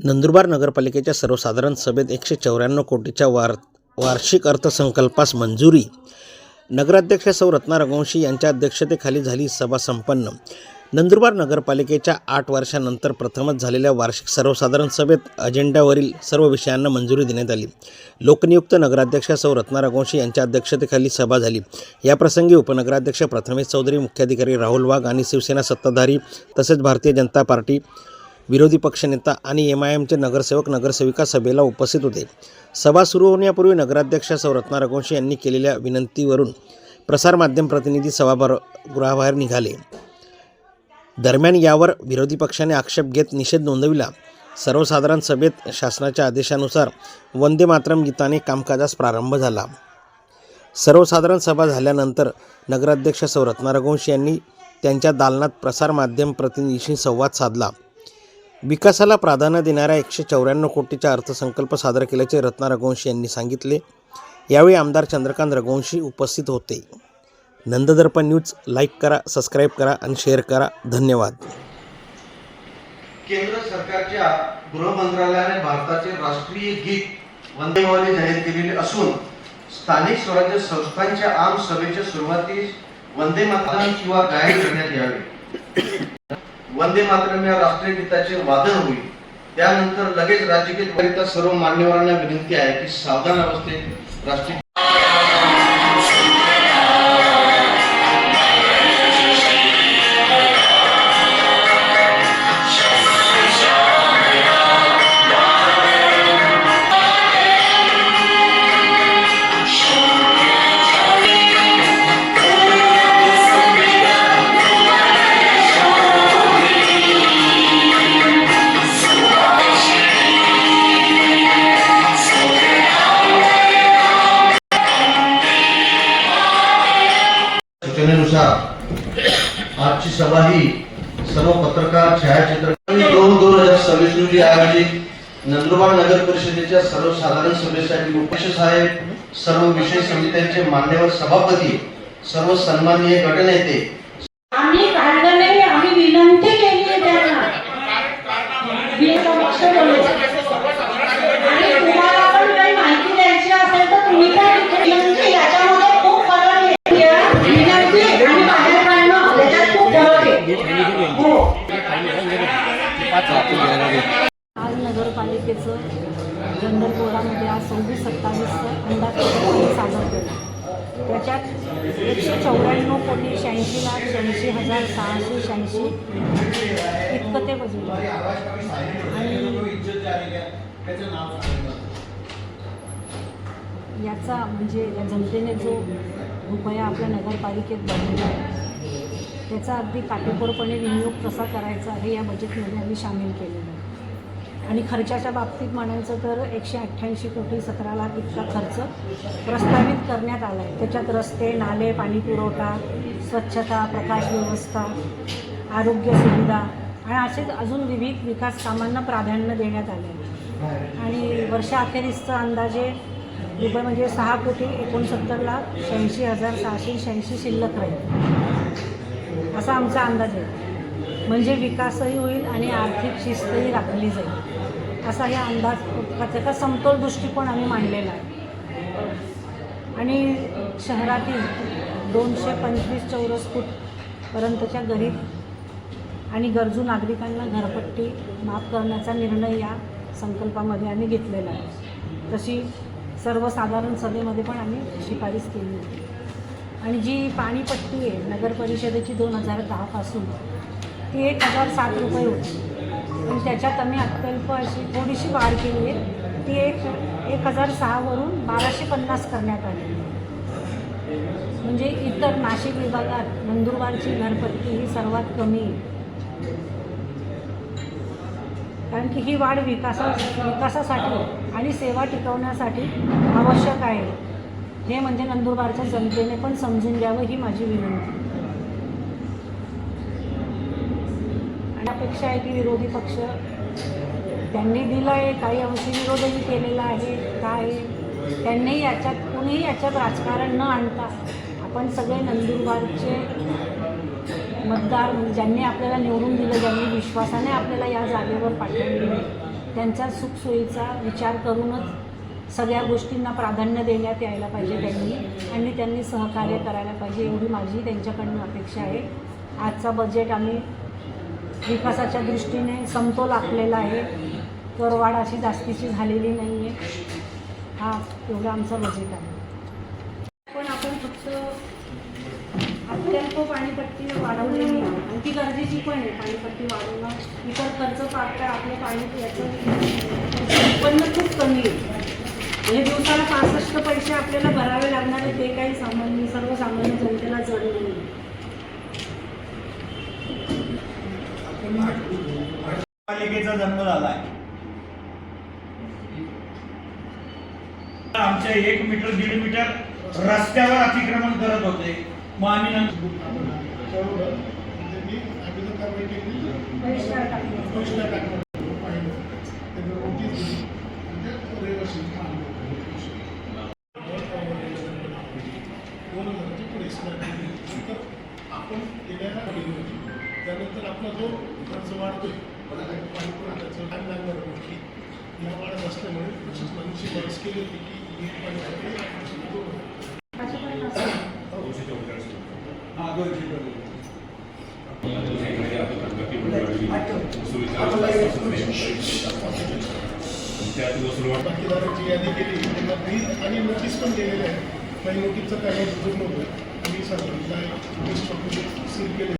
नंदुरबार नगरपालिकेच्या सर्वसाधारण सभेत 194 कोटीच्या वार्षिक अर्थसंकल्पास मंजुरी. नगराध्यक्ष सौ रत्ना रघुवंशी यांच्या अध्यक्षतेखाली झाली सभा संपन्न. नंदुरबार नगरपालिकेच्या 8 वर्षांनंतर प्रथमच झालेल्या वार्षिक सर्वसाधारण सभेत अजेंड्यावरील सर्व विषयांना मंजुरी देण्यात आली. लोकनियुक्त नगराध्यक्ष सौ रत्ना रघुवंशी यांच्या अध्यक्षतेखाली सभा झाली. याप्रसंगी उपनगराध्यक्ष प्रथमेश चौधरी, मुख्याधिकारी राहुल वाघ आणि शिवसेना सत्ताधारी तसेच भारतीय जनता पार्टी, विरोधी पक्षनेता आणि MIMचे नगरसेवक नगरसेविका सभेला उपस्थित होते. सभा सुरू होण्यापूर्वी नगराध्यक्ष सौ रत्ना रघुवंशी यांनी केलेल्या विनंतीवरून प्रसारमाध्यम प्रतिनिधी सभागृहाबाहेर निघाले. दरम्यान यावर विरोधी पक्षाने आक्षेप घेत निषेध नोंदविला. सर्वसाधारण सभेत शासनाच्या आदेशानुसार वंदे मातरम गीताने कामकाजास प्रारंभ झाला. सर्वसाधारण सभा झाल्यानंतर नगराध्यक्ष सौ रत्ना रघुवंशी यांनी त्यांच्या दालनात प्रसारमाध्यम प्रतिनिधींशी संवाद साधला. विकासाला प्राधान्य देणाऱ्या 194 कोटीचा अर्थसंकल्प सादर केल्याचे रत्ना रघुवंशी यांनी सांगितले. यावेळी आमदार चंद्रकांत रघुवंशी उपस्थित होते. नंददर्पण न्यूज लाईक करा, सबस्क्राईब करा आणि शेअर करा. धन्यवाद. केंद्र सरकारच्या गृह मंत्रालयाने भारताचे राष्ट्रीय गीत वंदे मातरम जाहीर केलेले असून स्थानिक स्वराज्य संस्थांच्या आम सभेच्या सुरुवातीस वंदे मातरम किंवा गायन करण्यात यावे. वंदे मातरम या राष्ट्रीय गीताचे वादन होईल. त्यानंतर लगेच राज्यगीत. सर्व मान्यवरांना विनंती आहे की सावधान अवस्थेत राष्ट्रीय सूचनेनुसार आजची सभा ही सर्व पत्रकार, छायाचित्रकार 2/2026 रोजी आयोजित नंदुरबार नगर परिषदेच्या सर्वसाधारण सभेसाठी उपस्थित साहेब, सर्व विषय समित्यांचे मान्यवर सभापती, सर्व सन्माननीय गटनेते. आम्ही काढलं नाही, आम्ही विनंती केली आहे त्यांना. आणि तुम्हाला पण काही माहिती द्यायची असेल तर तुम्ही काय विनंती, याच्यामध्ये खूप फरक आहे. विनंती आणि बाहेर काढणं याच्यात खूप फरक आहे. हो, आज नगरपालिकेचं जनरल बोर्डामध्ये आज 26-27 अंदाजपत्रक सादर केलं. त्याच्यात 194 कोटी 86 लाख 86,686 इतकं ते बजेट आहे. आणि याचा म्हणजे जनतेने जो रुपया आपल्या नगरपालिकेत भरलेला आहे त्याचा अगदी काटेकोरपणे विनियोग कसा करायचा हे या बजेटमध्ये आम्ही सामील केलेलं आहे. आणि खर्चाच्या बाबतीत म्हणायचं तर 188 कोटी 17 लाख इतका खर्च प्रस्तावित करण्यात आला आहे. त्याच्यात रस्ते, नाले, पाणी पुरवठा, स्वच्छता, प्रकाश व्यवस्था, आरोग्य सुविधा आणि असेच अजून विविध विकास कामांना प्राधान्य देण्यात आले आहे. आणि वर्षाअखेरीसचा अंदाजे रुपये म्हणजे 6 कोटी 69 लाख 86,686 शिल्लक राहील असा आमचा अंदाज आहे. म्हणजे विकासही होईल आणि आर्थिक शिस्तही राखली जाईल असा या अंदाजपत्रकाचा समतोल दृष्टिकोन आम्ही मांडलेला आहे. आणि शहरातील 225 चौरस फूटपर्यंतच्या गरीब आणि गरजू नागरिकांना घरपट्टी माफ करण्याचा निर्णय या संकल्पामध्ये आम्ही घेतलेला आहे. तशी सर्वसाधारण सभेमध्ये पण आम्ही शिफारस केली होती. आणि जी पाणीपट्टी आहे नगर परिषदेची 2010 पासून ती 1,007 रुपये होती. पण त्याच्यात आम्ही अत्यल्प अशी थोडीशी वाढ केली आहे. ती 1,006 वरून 1,250 करण्यात आली. म्हणजे इतर नाशिक विभागात नंदुरबारची घरपट्टी ही सर्वात कमी आहे. कारण की ही वाढ विकासासाठी आणि सेवा टिकवण्यासाठी आवश्यक आहे. हे म्हणजे नंदुरबारच्या जनतेने पण समजून घ्यावं ही माझी विनंती. आणि अपेक्षा आहे की विरोधी पक्ष त्यांनी दिलं आहे, काही अंशी विरोधही केलेला आहे. काय त्यांनी याच्यात कोणीही याच्यात राजकारण न आणता आपण सगळे नंदुरबारचे मतदार ज्यांनी आपल्याला निवडून दिलं, ज्यांनी विश्वासाने आपल्याला या जागेवर पाठवले त्यांच्या सुखसोयीचा विचार करूनच सगळ्या गोष्टींना प्राधान्य देण्यात यायला पाहिजे आणि त्यांनी सहकार्य करायला पाहिजे, एवढी माझी त्यांच्याकडनं अपेक्षा आहे. आजचा बजेट आम्ही विकासाच्या दृष्टीने समतोल आखलेला आहे. करवाढ अशी जास्तीची झालेली नाही आहे. हा एवढा आमचा बजेट आहे. पण आपण फक्त अत्यल्प पाणीपट्टी वाढवलेली आहे आणि ती गरजेची पण आहे. पाणीपट्टी वाढवणं, इतर खर्च पाहता आपलं पाणी याचं उत्पन्न खूप कमी आहे. म्हणजे दिवसाला 65 पैसे आपल्याला भरावे लागणार आहे, ते काही सर्वसामान्य जनतेला जड नाही. पालिकेचा जन्म झालाय. आमच्या 1 मीटर 1.5 मीटर रस्त्यावर अतिक्रमण करत होते. मग आम्ही बहिष्कार टाकले. आपण त्यानंतर आपला जो खर्च वाढतोय पाणी पुरवठ्याचं टाइम लागणार गोष्टी या वाढत असल्यामुळे प्रशासनाची बरस केली होती की एक बाकीदारांची यादी केली त्यांना बिल आणि नोटीस पण दिलेले आहे. काही नोटीसचं काही मंजूर नव्हतं. आम्ही साधारणतः सील केले